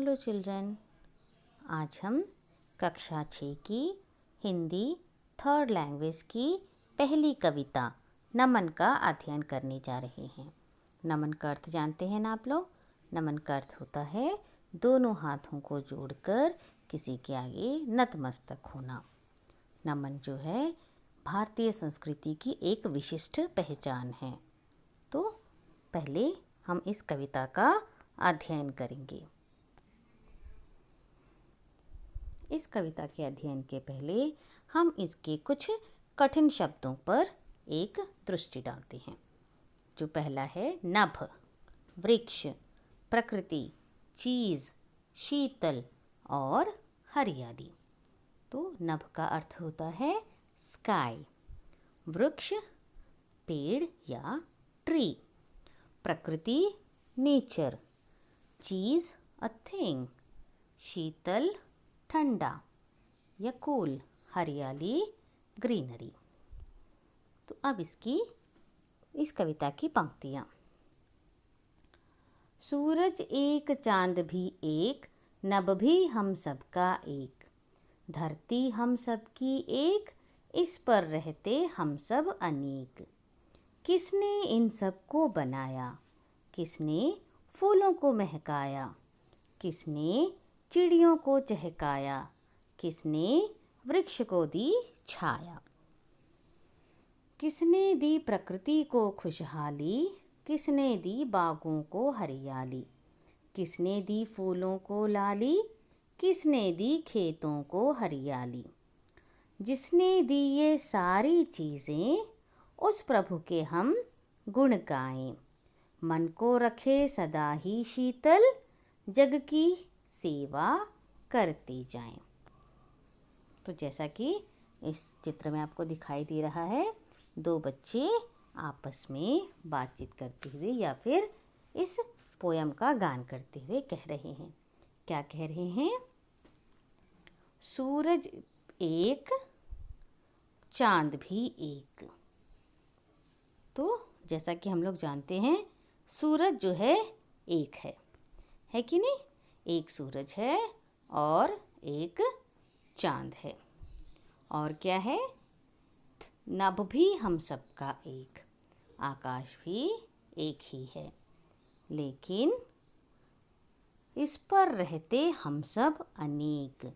Hello children, आज हम कक्षा 6 की हिंदी थर्ड लैंग्वेज की पहली कविता नमन का अध्ययन करने जा रहे हैं। नमन का अर्थ जानते हैं ना आप लोग? नमन का अर्थ होता है दोनों हाथों को जोड़कर किसी के आगे नतमस्तक होना। नमन जो है भारतीय संस्कृति की एक विशिष्ट पहचान है। तो पहले हम इस कविता का अध्ययन करेंगे। इस कविता के अध्ययन के पहले हम इसके कुछ कठिन शब्दों पर एक दृष्टि डालते हैं। जो पहला है नभ, वृक्ष, प्रकृति, चीज़, शीतल और हरियाली। तो नभ का अर्थ होता है स्काई, वृक्ष पेड़ या ट्री, प्रकृति नेचर, चीज़ अ थिंग, शीतल ठंडा या कूल, हरियाली ग्रीनरी। तो अब इस कविता की पंक्तियाँ। सूरज एक, चांद भी एक, नभ भी हम सबका एक, धरती हम सबकी एक, इस पर रहते हम सब अनेक। किसने इन सबको बनाया, किसने फूलों को महकाया, किसने चिड़ियों को चहकाया, किसने वृक्ष को दी छाया। किसने दी प्रकृति को खुशहाली, किसने दी बागों को हरियाली, किसने दी फूलों को लाली, किसने दी खेतों को हरियाली। जिसने दी ये सारी चीज़ें, उस प्रभु के हम गुण गाएं। मन को रखे सदा ही शीतल, जग की सेवा करते जाएं। तो जैसा कि इस चित्र में आपको दिखाई दे रहा है, दो बच्चे आपस में बातचीत करते हुए या फिर इस पोयम का गान करते हुए कह रहे हैं। क्या कह रहे हैं? सूरज एक, चांद भी एक। तो जैसा कि हम लोग जानते हैं, सूरज जो है एक है कि नहीं? एक सूरज है और एक चांद है। और क्या है? नभ भी हम सबका एक, आकाश भी एक ही है, लेकिन इस पर रहते हम सब अनेक।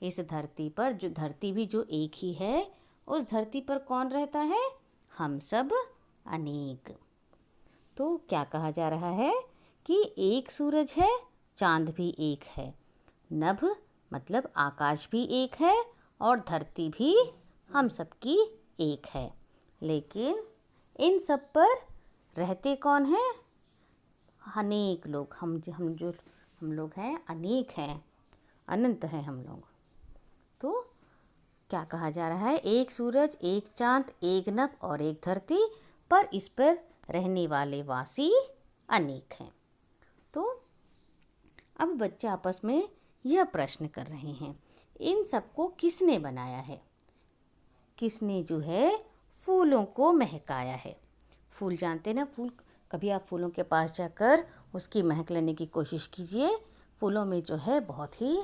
इस धरती पर जो धरती भी जो एक ही है, उस धरती पर कौन रहता है? हम सब अनेक। तो क्या कहा जा रहा है कि एक सूरज है, चांद भी एक है, नभ मतलब आकाश भी एक है और धरती भी हम सबकी एक है, लेकिन इन सब पर रहते कौन हैं? अनेक लोग। हम लोग हैं, अनेक हैं, अनंत हैं हम लोग। तो क्या कहा जा रहा है? एक सूरज, एक चांद, एक नभ और एक धरती, पर इस पर रहने वाले वासी अनेक हैं। तो अब बच्चे आपस में यह प्रश्न कर रहे हैं, इन सबको किसने बनाया है? किसने जो है फूलों को महकाया है? फूल जानते ना, फूल कभी आप फूलों के पास जाकर उसकी महक लेने की कोशिश कीजिए। फूलों में जो है बहुत ही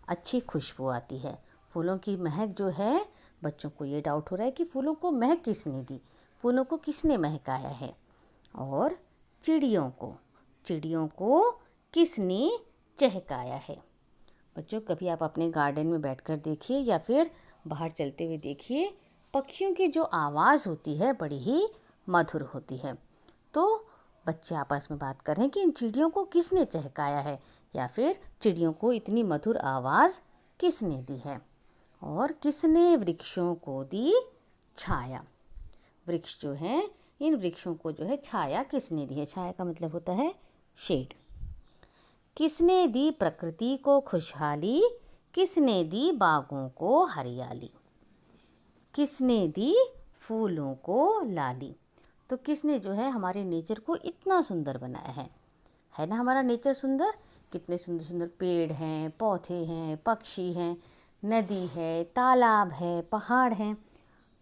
अच्छी खुशबू आती है। फूलों की महक जो है, बच्चों को ये डाउट हो रहा है कि फूलों को महक किसने दी, फूलों को किसने महकाया है। और चिड़ियों को किसने चहकाया है? बच्चों कभी आप अपने गार्डन में बैठकर देखिए या फिर बाहर चलते हुए देखिए, पक्षियों की जो आवाज़ होती है बड़ी ही मधुर होती है। तो बच्चे आपस में बात कर रहे हैं कि इन चिड़ियों को किसने चहकाया है, या फिर चिड़ियों को इतनी मधुर आवाज़ किसने दी है। और किसने वृक्षों को दी छाया? वृक्ष जो है, इन वृक्षों को जो है छाया किसने दी है? छाया का मतलब होता है शेड। किसने दी प्रकृति को खुशहाली, किसने दी बागों को हरियाली, किसने दी फूलों को लाली। तो किसने जो है हमारे नेचर को इतना सुंदर बनाया है ना? हमारा नेचर सुंदर, कितने सुंदर सुंदर पेड़ हैं, पौधे हैं, पक्षी हैं, नदी है, तालाब है, पहाड़ हैं।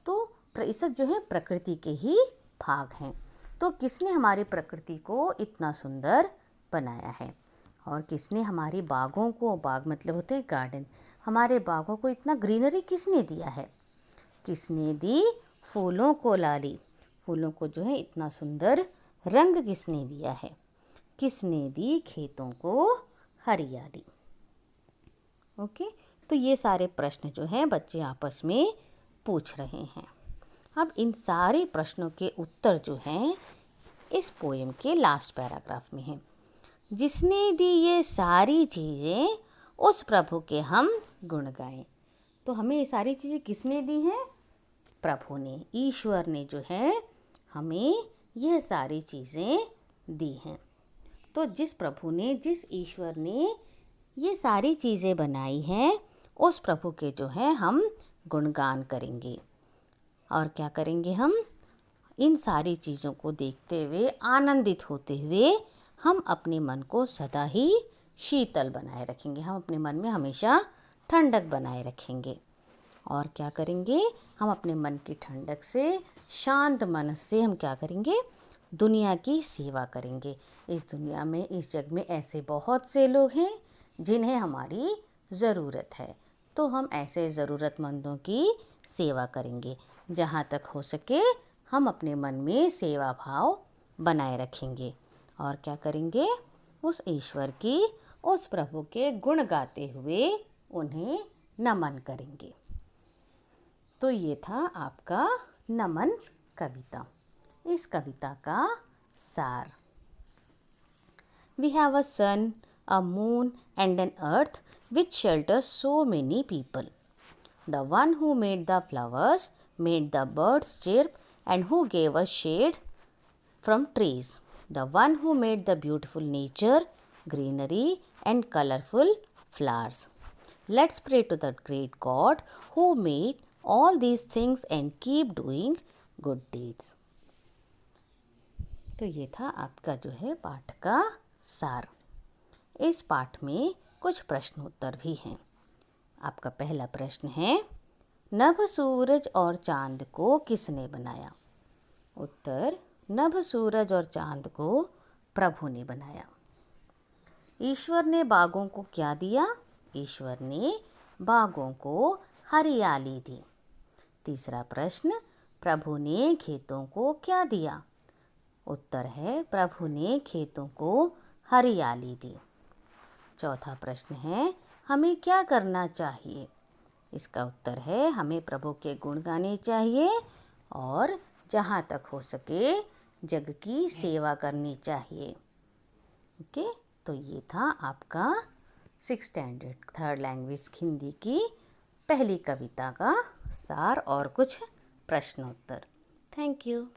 तो ये सब जो है प्रकृति के ही भाग हैं। तो किसने हमारी प्रकृति को इतना सुंदर बनाया है? और किसने हमारे बागों को, बाग मतलब होते हैं गार्डन, हमारे बागों को इतना ग्रीनरी किसने दिया है? किसने दी फूलों को लाली, फूलों को जो है इतना सुंदर रंग किसने दिया है? किसने दी खेतों को हरियाली? ओके, तो ये सारे प्रश्न जो हैं बच्चे आपस में पूछ रहे हैं। अब इन सारे प्रश्नों के उत्तर जो हैं इस पोएम के लास्ट पैराग्राफ में हैं। जिसने दी ये सारी चीज़ें उस प्रभु के हम गुण गाएं। तो हमें ये सारी चीज़ें किसने दी हैं? प्रभु ने, ईश्वर ने जो है हमें यह सारी चीज़ें दी हैं। तो जिस प्रभु ने, जिस ईश्वर ने ये सारी चीज़ें बनाई हैं उस प्रभु के जो है हम गुणगान करेंगे। और क्या करेंगे? हम इन सारी चीज़ों को देखते हुए, आनंदित होते हुए हम अपने मन को सदा ही शीतल बनाए रखेंगे। हम अपने मन में हमेशा ठंडक बनाए रखेंगे। और क्या करेंगे? हम अपने मन की ठंडक से, शांत मन से हम क्या करेंगे? दुनिया की सेवा करेंगे। इस दुनिया में, इस जग में ऐसे बहुत से लोग हैं जिन्हें हमारी ज़रूरत है, तो हम ऐसे ज़रूरतमंदों की सेवा करेंगे। जहाँ तक हो सके हम अपने मन में सेवा भाव बनाए रखेंगे। और क्या करेंगे? उस ईश्वर की, उस प्रभु के गुण गाते हुए उन्हें नमन करेंगे। तो ये था आपका नमन कविता। इस कविता का सार। We have a sun, a moon and an earth which shelters so many people. The one who made the flowers, made the birds chirp and who gave us shade from trees. The one who made the beautiful nature, greenery and colorful flowers. Let's pray to the great God who made all these things and keep doing good deeds. तो ये था आपका जो है पाठ का सार। इस पाठ में कुछ प्रश्न उत्तर भी हैं। आपका पहला प्रश्न है, नभ, सूरज और चांद को किसने बनाया? उत्तर, नभ, सूरज और चांद को प्रभु ने बनाया। ईश्वर ने बागों को क्या दिया? ईश्वर ने बागों को हरियाली दी। तीसरा प्रश्न, प्रभु ने खेतों को क्या दिया? उत्तर है, प्रभु ने खेतों को हरियाली दी। चौथा प्रश्न है, हमें क्या करना चाहिए? इसका उत्तर है, हमें प्रभु के गुण गाने चाहिए और जहाँ तक हो सके जग की सेवा करनी चाहिए। ओके, तो ये था आपका 6th standard 3rd language Hindi की पहली कविता का सार और कुछ प्रश्नोत्तर। Thank you.